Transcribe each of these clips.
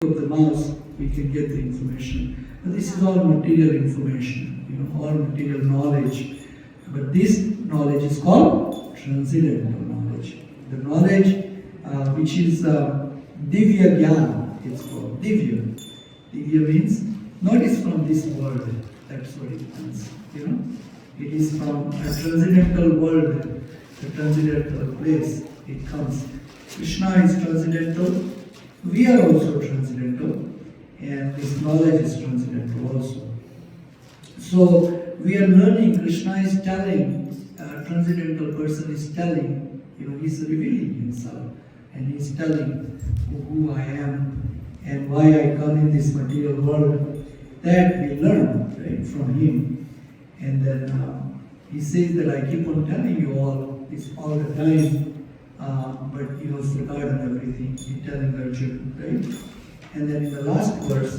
of the mouse, we can get the information. But this is all material information, all material knowledge. But this knowledge is called transcendental knowledge. The knowledge which is Divya Gyan, it's called Divya. Divya means not is from this world, that's what it means. It is from a transcendental world, a transcendental place it comes. Krishna is transcendental, we are also transcendental, and this knowledge is transcendental also. So we are learning, Krishna is telling, a transcendental person is telling, he's revealing himself, and he's telling who I am and why I come in this material world. That we learn, right, from him. And then he says that I keep on telling you all this all the time, but you have forgotten everything. He's telling Arjuna, right? And then in the last verse,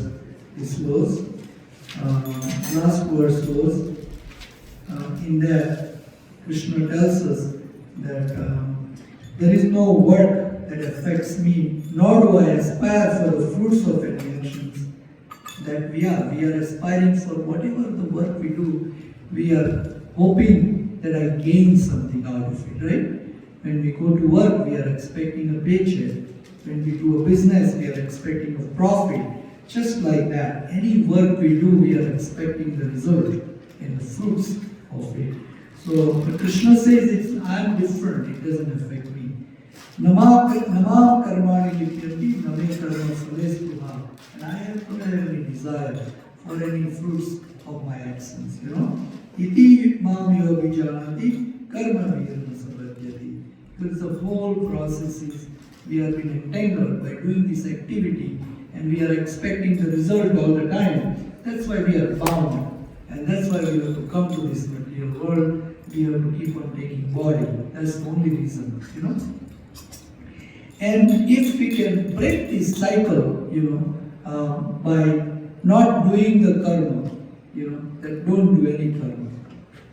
in that Krishna tells us that there is no work that affects me, nor do I aspire for the fruits of any actions that we are aspiring for whatever the work we do, we are hoping that I gain something out of it, right? When we go to work, we are expecting a paycheck. When we do a business, we are expecting a profit. Just like that, any work we do, we are expecting the result and the fruits of it. So Krishna says, I'm different, it doesn't affect me. Namam karmani lityati name karma phalespuha. And I don't have any desire for any fruits of my actions, Iti mam yogijanati karma virna sabhadyati. Because the whole process is, we have been entangled by doing this activity and we are expecting the result all the time. That's why we are bound. And that's why we have to come to this material world. We have to keep on taking body. That's the only reason, And if we can break this cycle, by not doing the karma, that don't do any karma,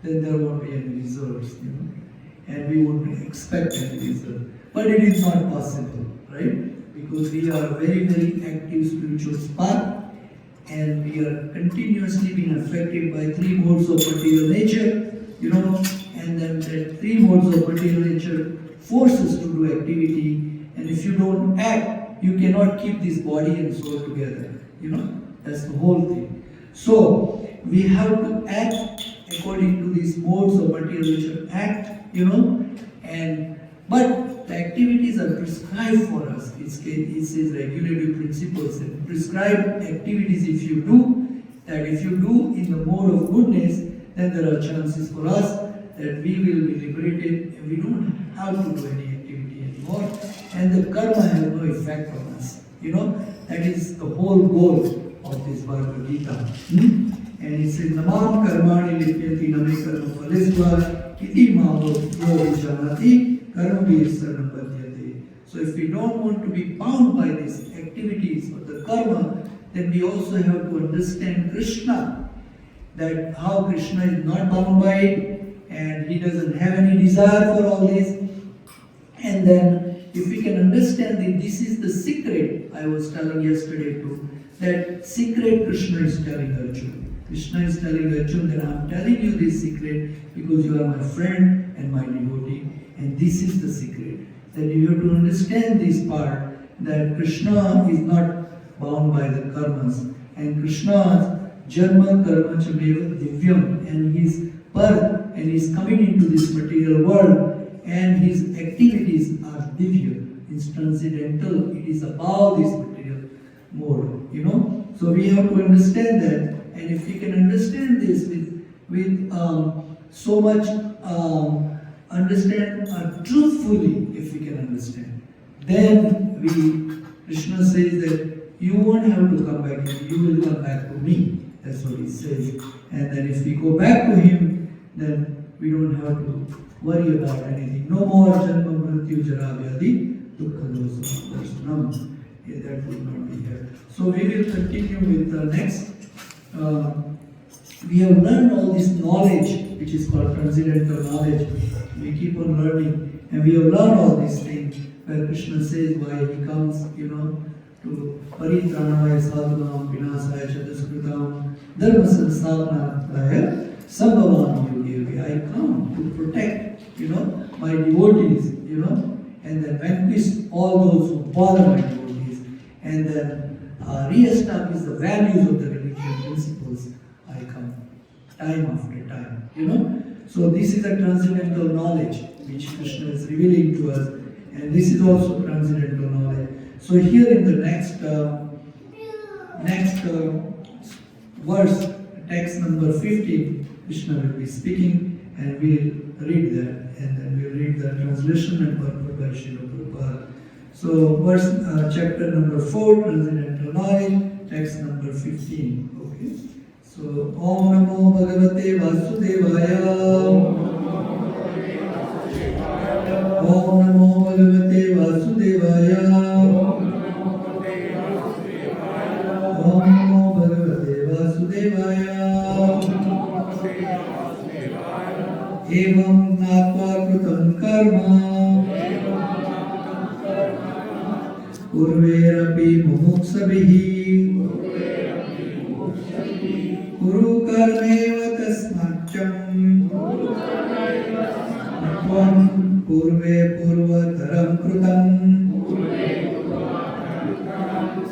then there won't be any results, and we won't expect any result. But it is not possible, right? Because we are very, very active spiritual spark, and we are continuously being affected by three modes of material nature, and then the three modes of material nature force us to do activity, and if you don't act, you cannot keep this body and soul together, that's the whole thing. So, we have to act according to these modes of material nature, but the activities are prescribed for us. It says regulative principles and prescribed activities if you do in the mode of goodness, then there are chances for us that we will be liberated and we don't have to do any activity anymore, and the karma has no effect on us. That is the whole goal of this Bhagavad Gita. And it says, Namam karmani lityati name karma phalesva iti mamo yogijanati karmabhi saranam padyate. So if we don't want to be bound by these activities of the karma, then we also have to understand Krishna, that how Krishna is not bound by it, and he doesn't have any desire for all this. And then if we can understand that this is the secret, I was telling yesterday too, that secret Krishna is telling Arjuna. Krishna is telling Arjuna that I am telling you this secret because you are my friend and my devotee, and this is the secret. That you have to understand this part, that Krishna is not bound by the karmas, and Krishna's Janma Karma Chameva Divyam, and his birth and his coming into this material world and his activities are Divya, it's transcendental, it is above this material mode, So we have to understand that, and if we can understand this with so much understand truthfully, if we can understand, then Krishna says that you won't have to come back here, you will come back to me. That's what he says. And then if we go back to him, then we don't have to worry about anything. No more janma mrityu jara vyadi dukkha dosa darshanam. That will not be here. So we will continue with the next. We have learned all this knowledge, which is called transcendental knowledge. We keep on learning, and we have learned all these things where Krishna says why he comes, to Paritranaya Sadhunam Vinasaya Chatuskritam Dharma Samsthapanaya Sambhavam Yogi Yogi. I come to protect, my devotees, and then vanquish all those who bother my devotees, and then re-establish the values of the religious principles. I come time after time, So this is a transcendental knowledge which Krishna is revealing to us, and this is also transcendental knowledge. So here in the next verse, text number 15, Krishna will be speaking, and we'll read that, and then we'll read the translation and purport by Srila Prabhupada. So chapter number 4, transcendental knowledge, text number 15. Okay. So Om Namo Bhagavate Vasudevaya. Om Namo Bhagavate Vasudevaya. Om Namo Bhagavate Vasudevaya. Evam Natva Krutam Karma Purverapi Mumuksabihi Guru Karmeva Tasmacham Atvam Purve Purvataram Krutam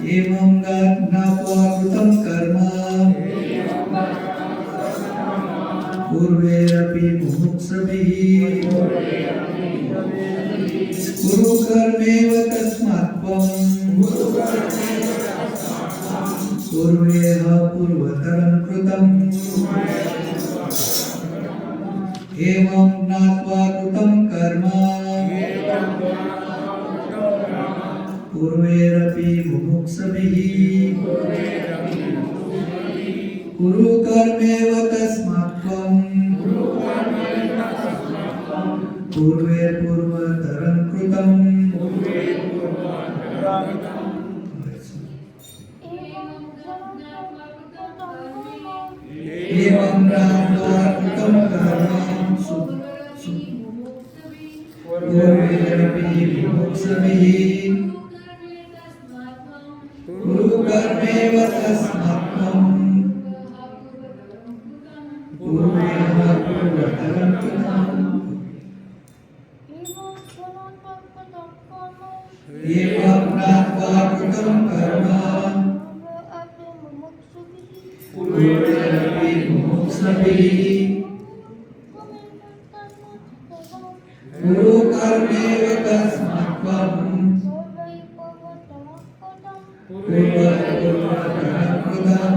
Evam Natva Krutam Karma Purverapi Mumuksabihi Guru Karmeva Tasmatvam Purveha Purvataram Krutam Evam Natva Krutam Karma Purverapi Mumuksabihi Guru Karmeva Tasmatvam Purve Purvataram Krutam Evam Natva Krutam Karma Purverapi Mumuksabihi Guru Karmeva Tasmatvam Purveha Purvataram Krutam Evam Natva Krutam Karma Purverapi Mumuksabihi Guru Karmeva Tasmatvam Purva Purvataram Krutam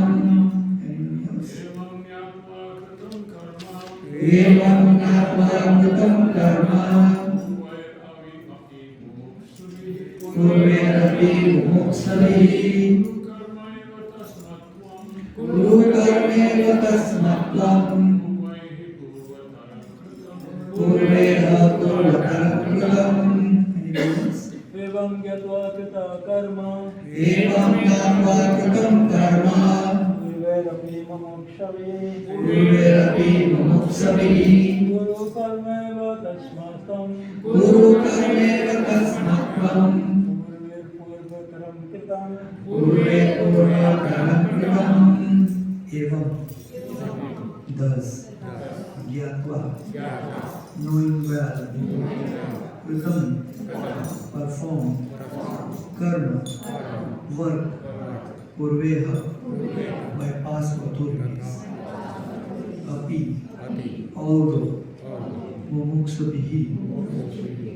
Evam Natva Krutam Karma Purverapi Mumuksabihi Guru Karmeva Tasmatvam Purveha Purvataram Krutam Evam Gyatva Krita Karma Evam Natva Krutam Karma Purverapi Mumuksabihi Purverapi Mumuksabihi Guru Karmeva Tasmatvam Guru Karmeva Tasmatvam Purvataram Kritam Purve Purvataram Kritam Evam thus Gyatva knowing well Kritam perform Karma work Purveha by past authorities Api although Mumuksabihi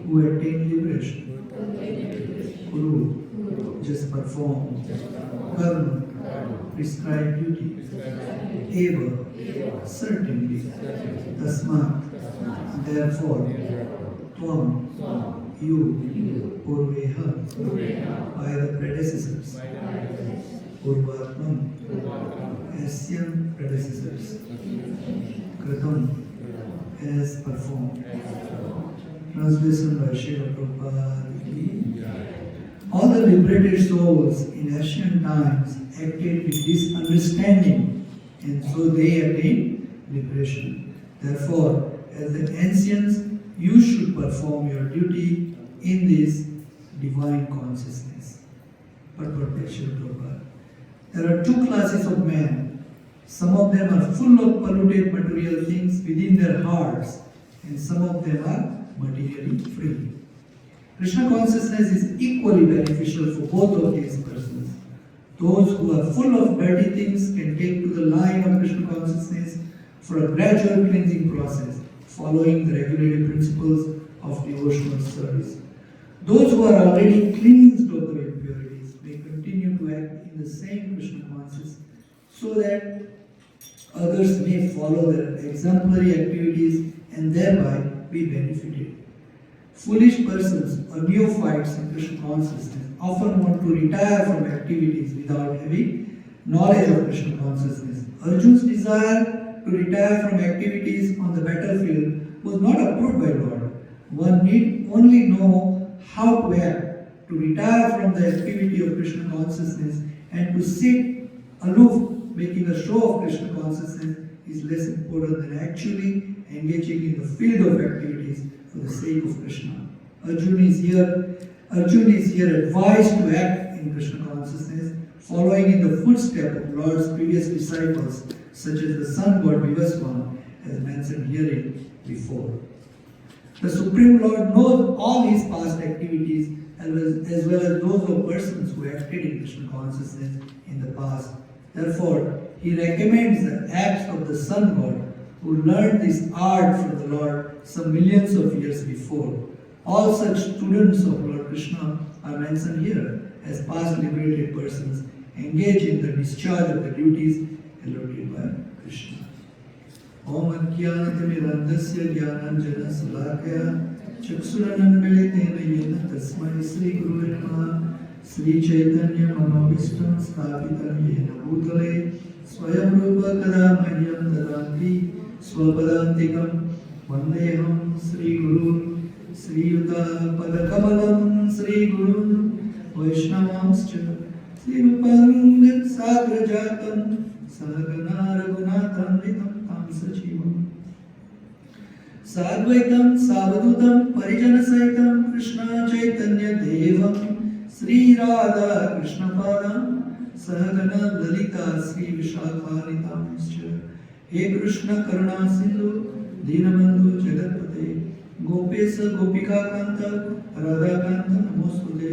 who attain liberation Guru just perform Karma prescribed duty Eva certainly Tasmat therefore Tvam you Purveha by the predecessors Purvatman Asyan predecessors Kritam as performed. Translation by Srila Prabhupada. All the liberated souls in ancient times acted with this understanding, and so they attained liberation. Therefore, as the ancients, you should perform your duty in this divine consciousness. Purport by Srila Prabhupada. There are two classes of men. Some of them are full of polluted material things within their hearts, and some of them are materially free. Krishna consciousness is equally beneficial for both of these persons. Those who are full of dirty things can take to the line of Krishna consciousness for a gradual cleansing process, following the regulative principles of devotional service. Those who are already cleansed of the impurities may continue to act in the same Krishna consciousness so that others may follow their exemplary activities and thereby be benefited. Foolish persons or neophytes in Krishna consciousness often want to retire from activities without having knowledge of Krishna consciousness. Arjuna's desire to retire from activities on the battlefield was not approved by Lord. One need only know how to act. To retire from the activity of Krishna consciousness and to sit aloof, making a show of Krishna consciousness, is less important than actually engaging in the field of activities for the sake of Krishna. Arjuna is here advised to act in Krishna consciousness, following in the footsteps of Lord's previous disciples, such as the sun god Vivaswan, as mentioned herein before. The Supreme Lord knows all his past activities as well as those of persons who acted in Krishna consciousness in the past. Therefore, he recommends the acts of the sun god who learned this art from the Lord some millions of years before. All such students of Lord Krishna are mentioned here as past liberated persons engaged in the discharge of the duties allotted by Krishna. Om Ajnanatirandasya Jnananjana Salakaya Chaksurananmilitena Yena Tasmai Sri Gurave Namaha Sri Chaitanya Manobhishtam Sthapitam Yena Bhutale Swayam Rupa Kada Mahyam Dadanti Swapadantikam Vandeham Sri Guru Sri Yuta Padakamalam Sri Guru Vaishnavamscha Sri Rupang Sagrajatam Sahagana Raghunatham Vitam Tam Sachivam Sadvaitam Savadutam Parijana Saitam Krishna Chaitanya Devam Sri Radha Krishna Padam Sahagana Lalita Sri Vishakanitamscha He Krishna Karuna Sindhu Dinabandhu Jagatpate Gopesa Gopika Kanta Radha Kanta Namostute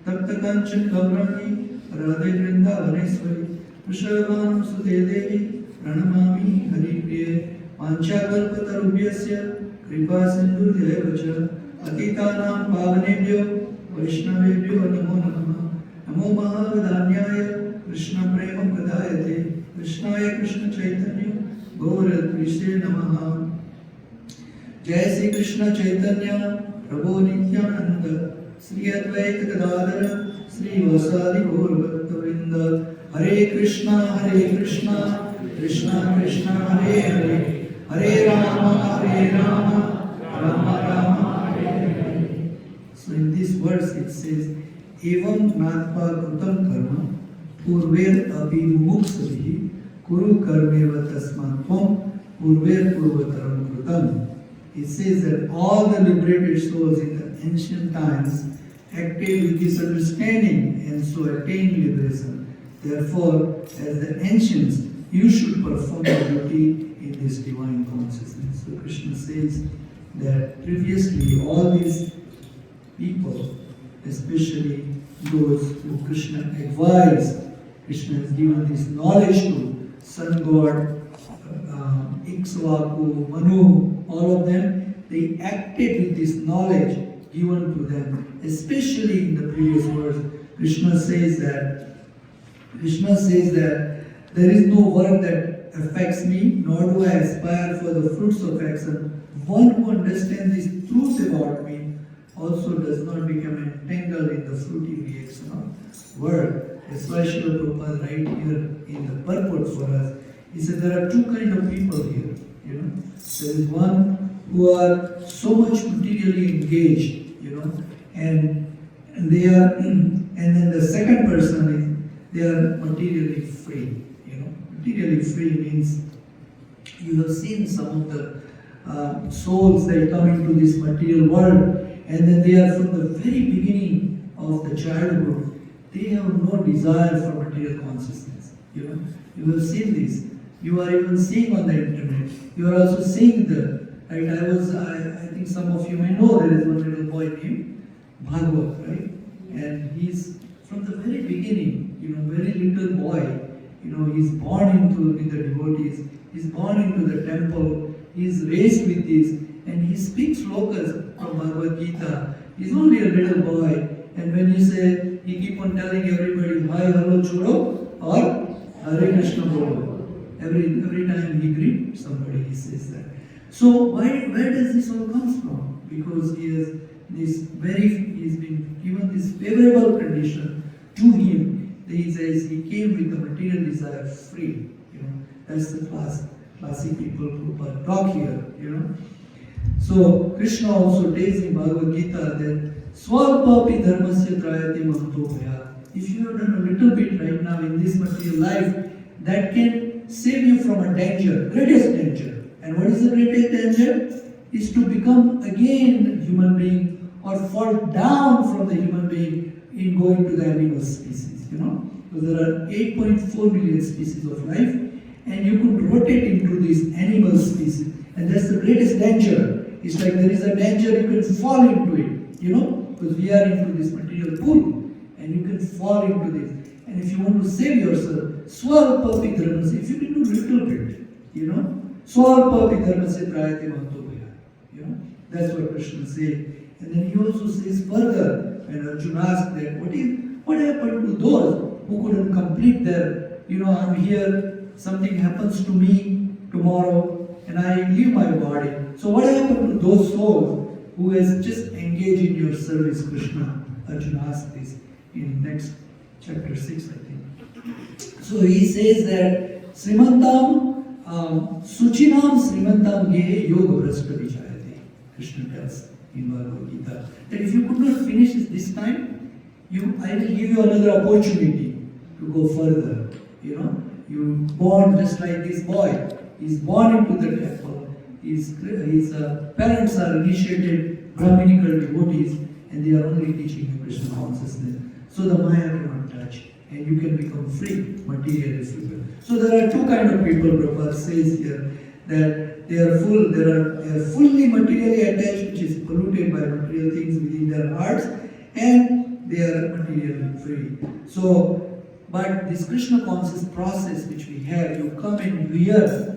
Tapta Kanchan Gaurani Radhe Vrindavaneshwari Vrishabhanam Sute Devi Pranamami Hari Priya Panchakalpatarubhyasya Kripa Sindhu Devacha Atitanam Pavanebhyo Vaishnavebhyo Namo Namaha Namo Mahavadanyaya Krishna Prema Pradayate Krishnaya Krishna Chaitanya Gauradvise Namaha Jai Sri Krishna Chaitanya Prabhu Nityananda Sri Advaita Gadadhara Sri Vasadi Gaur Bhaktavrinda Hare Krishna Krishna Krishna Hare Hare Hare Rama Rama Rama Hare Hare. So in this verse it says Evam Natpa Krutam Karma Purver Abhimuksavihi Kuru Karmeva Tasmatvam Purver Purvataram Krutam. It says that all the liberated souls in the ancient times acted with this understanding and so attained liberation. Therefore, as the ancients, you should perform your duty in this divine consciousness. So Krishna says that previously all these people, especially those who Krishna advised, Krishna has given this knowledge to sun god, Iskcon, Manu, all of them, they acted with this knowledge given to them. Especially in the previous verse, Krishna says that there is no work that affects me, nor do I aspire for the fruits of action. One who understands these truths about me also does not become entangled in the fruity reaction of work. That's why Srila Prabhupada right here in the purport for us, he said there are two kinds of people here. There is one who are so much materially engaged, and they are, and then the second person is they are materially free. Materially free means you have seen some of the souls that come into this material world, and then they are from the very beginning of the childhood. they have no desire for material consciousness. You have seen this. You are even seeing on the internet. You are also seeing right? I think some of you may know there is one little boy named Bhagavat, right? And he's from the very beginning, very little boy. He's born in the devotees. He's born into the temple. He's raised with this, and he speaks slokas from Bhagavad Gita. He's only a little boy, and when you say, he keep on telling everybody, hi, hello, chodo, or Hare Krishna bolo. Every time he greets somebody, he says that. So where does this all comes from? Because he's been given this favorable condition to him. He says he came with the material desire free. That's the classic people who talk here. So Krishna also tells in Bhagavad Gita that Swalpapi dharmasya trayate manto bhaya. If you have done a little bit right now in this material life, that can save you from a danger, greatest danger. And what is the greatest danger? Is to become again human being or fall down from the human being in going to the animal species. Because there are 8.4 billion species of life, and you could rotate into these animal species, and that's the greatest danger. It's like there is a danger you can fall into it, because we are into this material pool, and you can fall into this. And if you want to save yourself, swalpapi dharmasya, if you can do little bit, swalpapi dharmasya trayate manto bhaya. That's what Krishna said. And then he also says further, when Arjuna asked that, what happened to those who couldn't complete their, I'm here, something happens to me tomorrow, and I leave my body. So what happened to those souls who has just engaged in your service, Krishna? Arjuna asked this in next chapter 6, I think. So he says that Srimantam, Suchinam Srimantam Gehe Yoga Brashta Vichayate. Krishna tells in Bhagavad Gita that if you could not finish it this time, I will give you another opportunity to go further. You born just like this boy. He's born into the temple. His parents are initiated Brahminical devotees, and they are only teaching him Krishna consciousness. So the Maya cannot touch, and you can become free, materialist people. So there are two kind of people. Prabhupada says here that they are fully materially attached, which is polluted by material things within their hearts, and they are materially free. So, but this Krishna conscious process which we have, you come and you hear,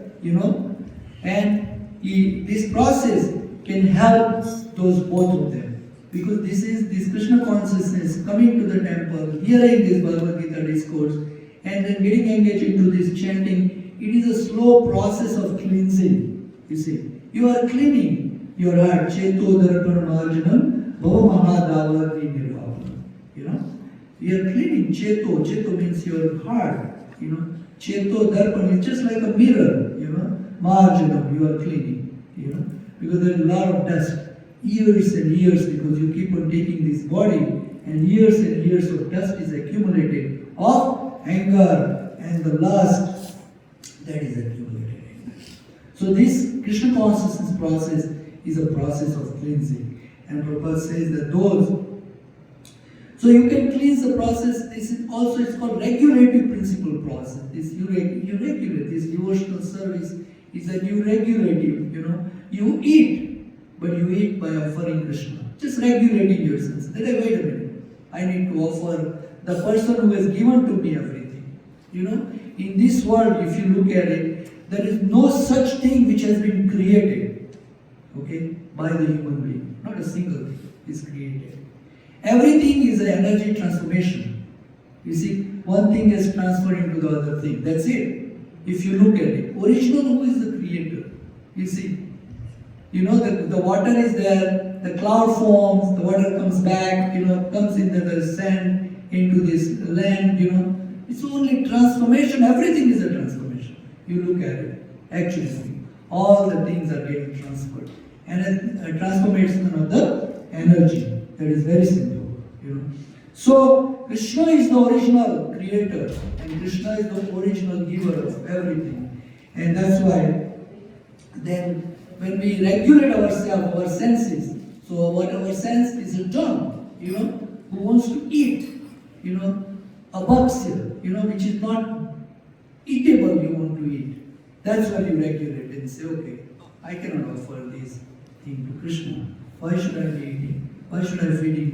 and this process can help those both of them. Because this Krishna consciousness coming to the temple, hearing this Bhagavad Gita discourse, and then getting engaged into this chanting, it is a slow process of cleansing. You see, you are cleaning your heart. Cheto darpan marjanam bhava mahadavar nirvapanam. We are cleaning Cheto. Cheto means your heart. Cheto darpan is just like a mirror. Marjanam, you are cleaning. Because there is a lot of dust. Years and years, because you keep on taking this body, and years of dust is accumulated of anger, and the lust that is accumulated anger. So this Krishna consciousness process is a process of cleansing. And Prabhupada says that so you can cleanse the process. This is also, it's called regulative principle process. This you regulate. This devotional service is that you regulative. You eat, but you eat by offering Krishna. Just regulating yourself. Then wait a minute. I need to offer the person who has given to me everything. In this world, if you look at it, there is no such thing which has been created, by the human being. Not a single thing is created. Everything is an energy transformation. You see, one thing is transferred into the other thing. That's it. If you look at it, original, who is the creator? You see, the water is there, the cloud forms, the water comes back, comes into the sand, into this land, It's only transformation. Everything is a transformation. You look at it. Actually, all the things are getting transferred. And a transformation of the energy. That is very simple. So Krishna is the original creator, and Krishna is the original giver of everything. And that's why then when we regulate ourselves, our senses, so what our sense is a tongue, who wants to eat, abhaksya, which is not eatable, you want to eat. That's why you regulate and say, okay, I cannot offer this thing to Krishna. Why should I be eating? Why should I feed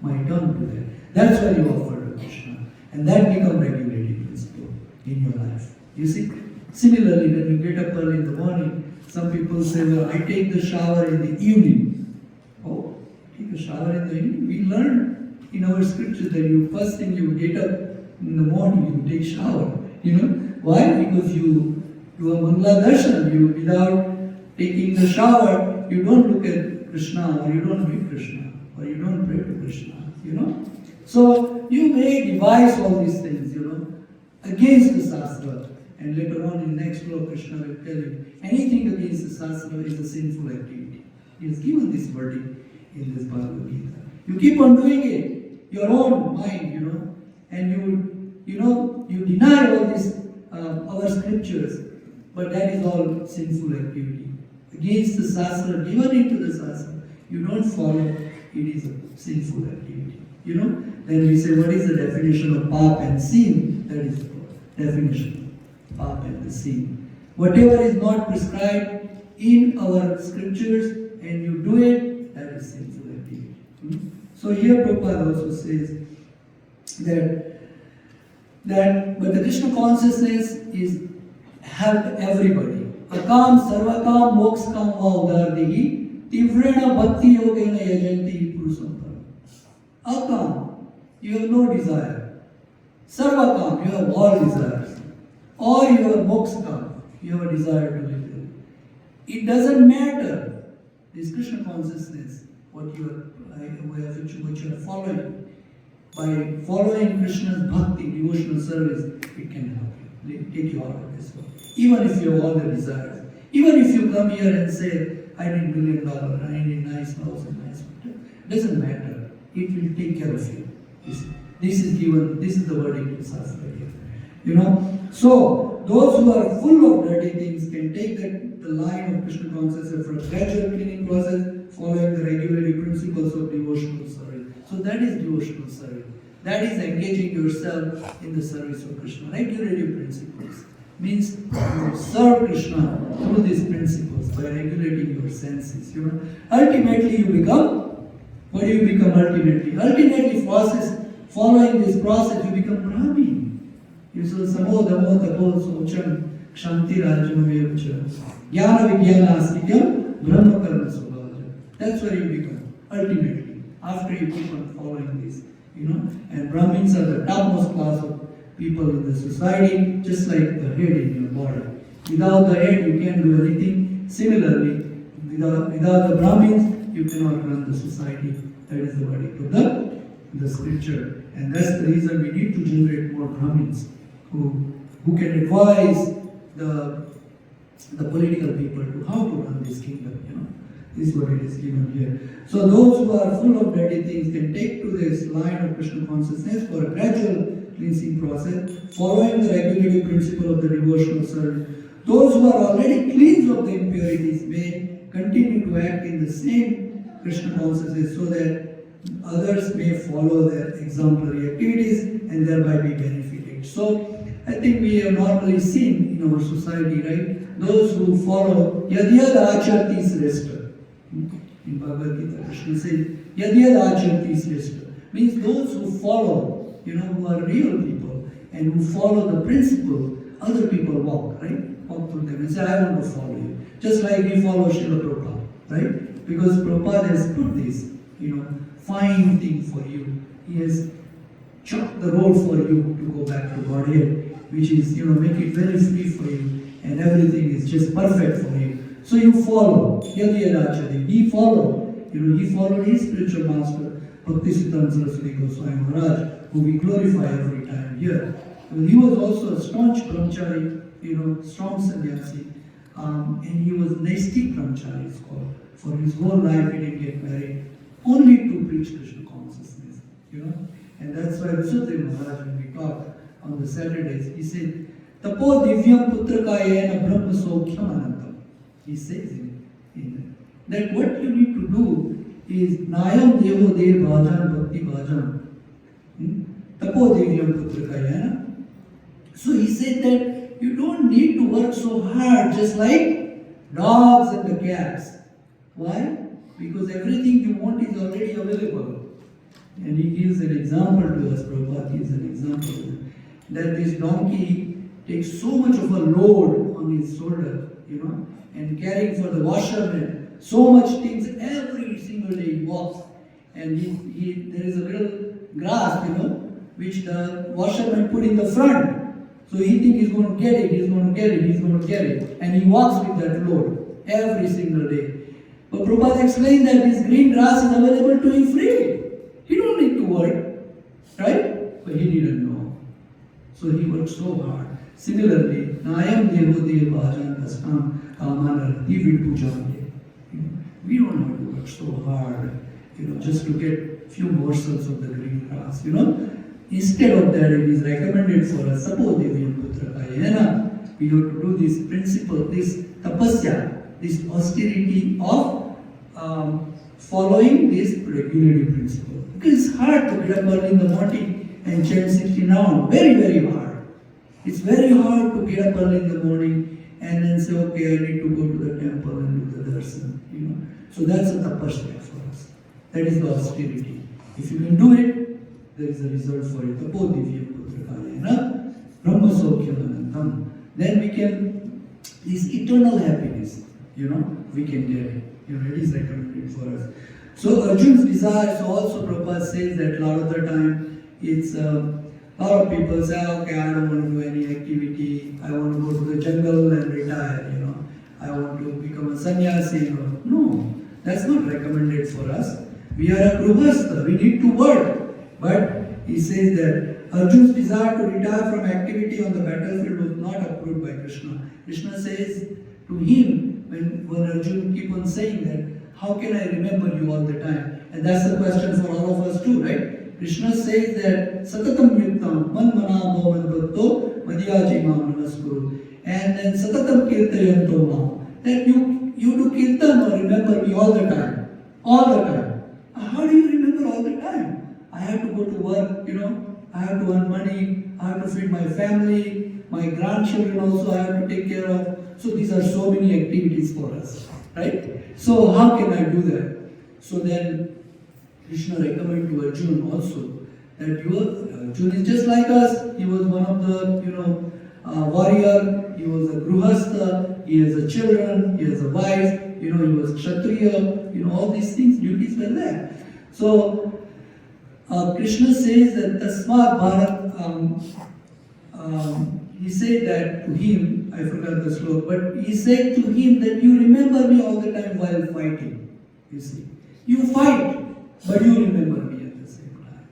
my tongue to that? That's why you offer to Krishna. And that becomes regulating principle in your life. You see? Similarly, when you get up early in the morning, some people say, well, I take the shower in the evening. Oh, take a shower in the evening? We learn in our scriptures that you first thing you get up in the morning, you take shower. Why? Because you do a Mangala Darshan. You, without taking the shower, you don't look at Krishna, or you don't meet Krishna, or you don't pray to Krishna. So you may devise all these things, against the Shastra. And later on in next law, Krishna will tell you, anything against the Shastra is a sinful activity. He has given this wording in this Bhagavad Gita. You keep on doing it, your own mind, and you deny all this, our scriptures, but that is all sinful activity. Against the Shastra, given into the Shastra, you don't follow, it is a sinful activity. Then we say, what is the definition of pap and sin? That is the definition of pap and the sin. Whatever is not prescribed in our scriptures and you do it, that is sinful activity. So here Prabhupada also says that but the Krishna consciousness is help everybody. Akam sarvakam mokskam va udardehi tivrena bhakti yogena yajanti purusam. Akam, you have no desire. Sarvakam, you have all desires. Or you have mokskam, you have a desire to live. It doesn't matter. This Krishna consciousness, what you are following. By following Krishna's bhakti, devotional service, it can help you. Take you out of this world. Even if you have all the desires. Even if you come here and say, I need $1 million, I need a nice house and nice hotel. Doesn't matter. It will take care of you. This is given, this is the wording of Shastra here. So, those who are full of dirty things can take the line of Krishna consciousness for a gradual cleaning process, following the regulatory principles of devotional service. So that is devotional service. That is engaging yourself in the service of Krishna. Regulative principles means you serve Krishna through these principles by regulating your senses. Ultimately you become, what do you become ultimately? Ultimately, following this process, you become Brahmin. You say, Samo Damo Tapo Socham Kshanti Rajam Vevcha Jnana Vijnana Astikyam Brahma Karma Subhaja. That's where you become, ultimately, after you keep on following this. And Brahmins are the topmost class of people in the society, just like the head in your body. Without the head, you can't do anything. Similarly, without the Brahmins, you cannot run the society. That is the verdict of the scripture. And that's the reason we need to generate more Brahmins who can advise the political people to how to run this kingdom. This is what it is given here. So those who are full of dirty things can take to this line of Krishna consciousness for a gradual cleansing process, following the regulative principle of the devotional service. Those who are already cleansed of the impurities may continue to act in the same Krishna consciousness so that others may follow their exemplary activities and thereby be benefited. So I think we have normally seen in our society, right? Those who follow Yadyad Acharti Sreshta. In Bhagavad Gita, Krishna says, Yadyad Acharti Sreshta. Means those who follow, who are real people and who follow the principles, other people walk, right? Walk through them and say, I want to follow you. Just like we follow Srila Prabhupada, right? Because Prabhupada has put this, fine thing for you. He has chopped the road for you to go back to Godhead, which is, make it very free for you, and everything is just perfect for you. So you follow. He followed. He followed his spiritual master, Bhaktisiddhanta Saraswati Goswami Maharaj, who we glorify every time here. He was also a staunch brahmachari, strong sannyasi, and he was Naistik brahmachari, it's called. For his whole life he didn't get married, only to preach Krishna consciousness, And that's why Visuddha Maharaj, when we talk on the Saturdays, he said, Tapo divyam putrakayena brahma sokhyam anantam. He says in that what you need to do is Nayam Devo De Bhajan Bhakti Bhajan. Tapo Devyam Putrakaya. So he said that you don't need to work so hard, just like dogs and the cats. Why? Because everything you want is already available. And he gives an example to us, Prabhupada gives an example that this donkey takes so much of a load on his shoulder, and carrying for the washerman so much things every single day he walks. And there is a little grass, which the washerman put in the front. So he thinks he's going to get it, he's going to get it, he's going to get it. And he walks with that load every single day. But Prabhupada explained that this green grass is available to him freely. He don't need to work, right? But he didn't know. So he worked so hard. Similarly, Nayam Devo Deva Bhajan Kastam Kamana Divit Pujam. We don't have to work so hard, just to get few morsels of the green grass, Instead of that, it is recommended for us, Sapo Devyam Putrakaya, we have to do this principle, this tapasya, this austerity of following this regulative principle. Because it's hard to get up early in the morning and chant 60 rounds. Very, very hard. It's very hard to get up early in the morning and then say, okay, I need to go to the temple and do the darshan. So that's a tapasya for us. That is the austerity. If you can do it, there is a result for it. Tapo Divyam Putrakaya, Brahma Sokhyam Anantam. Then we can, this eternal happiness, we can get it. It is recommended for us. So Arjun's desires also, Prabhupada says that a lot of the time, it's a lot of people say, okay, I don't want to do any activity, I want to go to the jungle and retire, I want to become a sannyasi. No, that's not recommended for us. We are a gruhastha, we need to work. But he says that Arjun's desire to retire from activity on the battlefield was not approved by Krishna. Krishna says to him, when Arjun keep on saying that, how can I remember you all the time? And that's the question for all of us too, right? Krishna says that Satatam Yuktam Man Mana Bhavan Bhatto Madhyaji Mam Namaskuru. And then Satatam Kirtayanto Mam. That you do kirtan or remember me all the time. All the time. How do you remember all the time? I have to go to work, I have to earn money, I have to feed my family, my grandchildren also I have to take care of. So these are so many activities for us, right? So how can I do that? So then Krishna recommended to Arjun also that Arjun is just like us. He was one of the, warrior, he was a gruhastha, he has a children, he has a wife, he was kshatriya, all these things, duties were there. So Krishna says that Tasmat Bharat, he said that to him, I forgot the sloka, but he said to him that you remember me all the time while fighting. You see, you fight, but you remember me at the same time.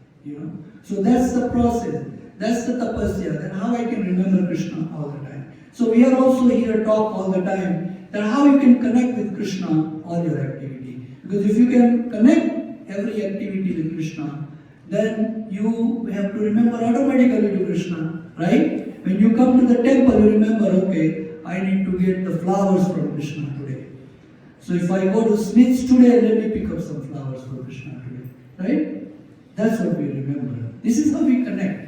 So that's the process. That's the tapasya. That how I can remember Krishna all the time. So we are also here talk all the time that how you can connect with Krishna all your activity. Because if you can connect every activity with Krishna, then you have to remember automatically to Krishna, right? When you come to the temple, you remember, okay, I need to get the flowers from Krishna today. So if I go to Smith's today, let me pick up some flowers for Krishna today, right? That's what we remember. This is how we connect.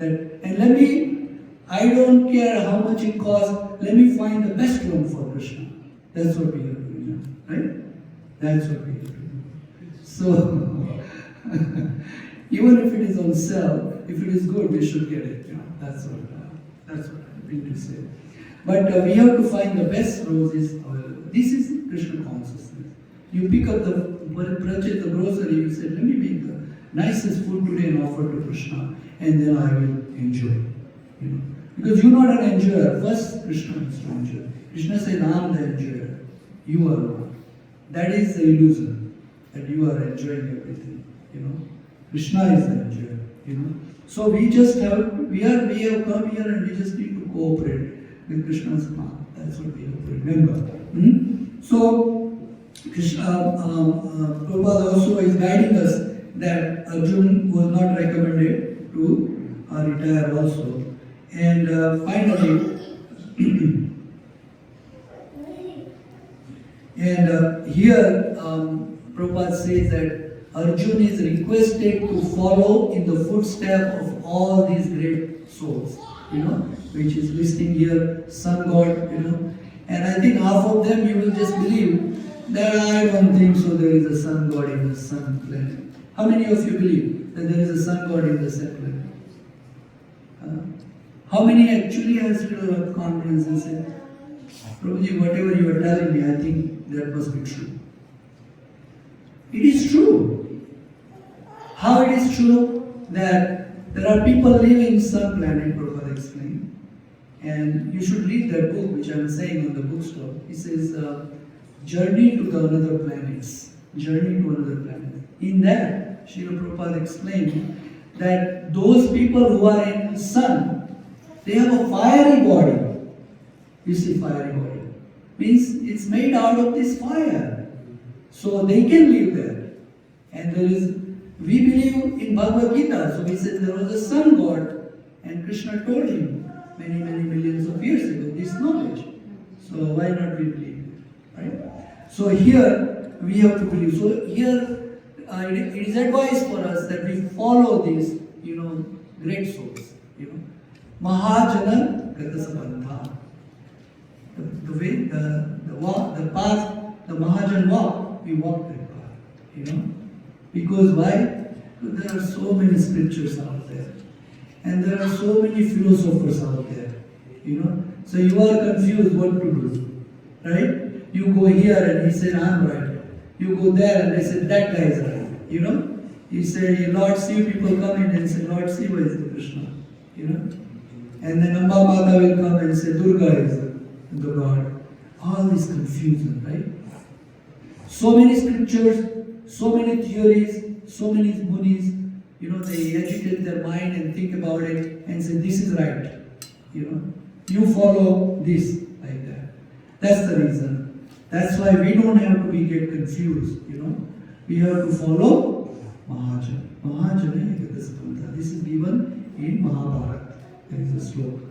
I don't care how much it costs, let me find the best one for Krishna. That's what we have to do, right? That's what we have to do. So, even if it is on sale, if it is good, we should get it. That's what I mean to say. But we have to find the best roses. This is Krishna consciousness. You pick up purchase the grocery, you say, let me make the nicest food today and offer to Krishna, and then I will enjoy. Because you're not an enjoyer. First, Krishna is to enjoy. Krishna says, I am the enjoyer. You are one. That is the illusion, that you are enjoying everything. Krishna is the enjoyer. So we have come here and we just need to cooperate with Krishna's path. That's what we have to remember. So Krishna, Prabhupada also is guiding us that Arjun was not recommended to retire also. And finally, here Prabhupada says that Arjun is requested to follow in the footsteps of all these great souls, which is listing here, sun god, and I think half of them you will just believe that I don't think so there is a sun god in the sun planet. How many of you believe that there is a sun god in the sun planet? How many actually has a conference and said, Prabhuji, whatever you are telling me, I think that must be true. It is true. How it is true that there are people living in some planet, Prabhupada explained, and you should read that book which I am saying on the bookstore. It says, Journey to the Another Planets. Journey to Another Planet. In that, Srila Prabhupada explained that those people who are in the sun, they have a fiery body. You see, fiery body. Means it's made out of this fire. So they can live there. And we believe in Bhagavad Gita. So we said there was a sun god. And Krishna told him many, many millions of years ago this knowledge. So why not we believe it? Right? So here we have to believe. So here it is advised for us that we follow these, great souls. Mahajana Gatasabandha. The way, the walk, the path, the Mahajan walk, we walk that path. Because why? Because there are so many scriptures out there. And there are so many philosophers out there. So you are confused what to do. Right? You go here and he said, I'm right. You go there and they said, that guy is right. You say, Lord Shiva, people come in and say, Lord Shiva is the Krishna. And then Amba Mata will come and say, Durga is the God. All this confusion, right? So many scriptures, so many theories, so many munis, they agitate their mind and think about it and say, this is right. You follow this, like that. That's the reason. That's why we don't have to get confused, We have to follow Mahajana. Mahajana is this is given in Mahabharata. There is a sloka.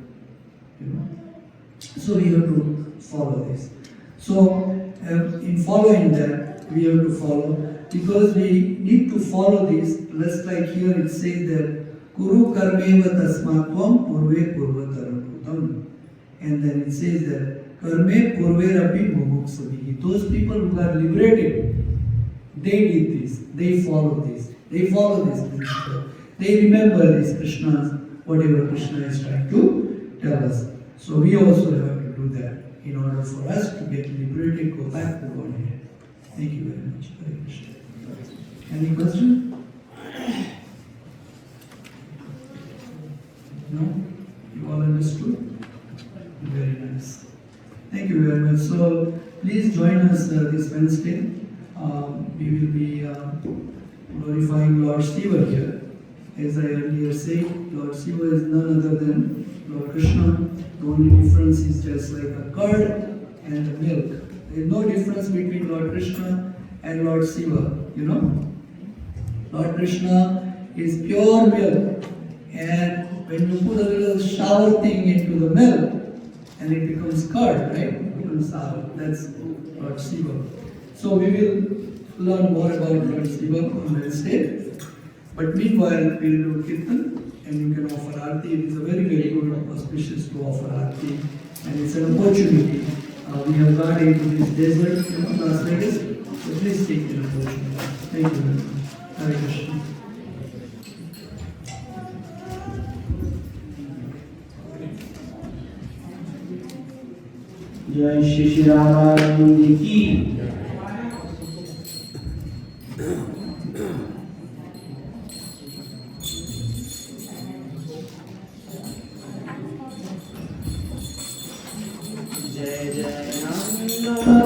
So we have to follow this. So in following that, we have to follow, because we need to follow this, just like here it says that Kuru karmeva tasmatvam purve purvataraputam. And then it says that karme purverapi mumuksavihi. Those people who are liberated, they did this, they follow this, they follow this principle. They remember this Krishna's, whatever Krishna is trying to tell us. So we also have to do that in order for us to get liberated, go back to Godhead. Thank you very much. Hare Krishna. Any question? No? You all understood? Very nice. Thank you very much. So please join us this Wednesday. We will be glorifying Lord Shiva here. As I earlier said, Lord Shiva is none other than Lord Krishna. The only difference is just like a curd and the milk. There is no difference between Lord Krishna and Lord Shiva. Lord Krishna is pure milk. And when you put a little shower thing into the milk, and it becomes curd, right? It becomes sour. That's Lord Shiva. So we will learn more about Lord Shiva on Wednesday. But meanwhile, we will do Kirtan and you can offer Aarti. It is a very, very good auspicious to offer Aarti. And it's an opportunity. We have got into this desert, Las Vegas. So please take the opportunity. Thank you very much. Hare Krishna. जय श्री रामानंद की जय जय नंद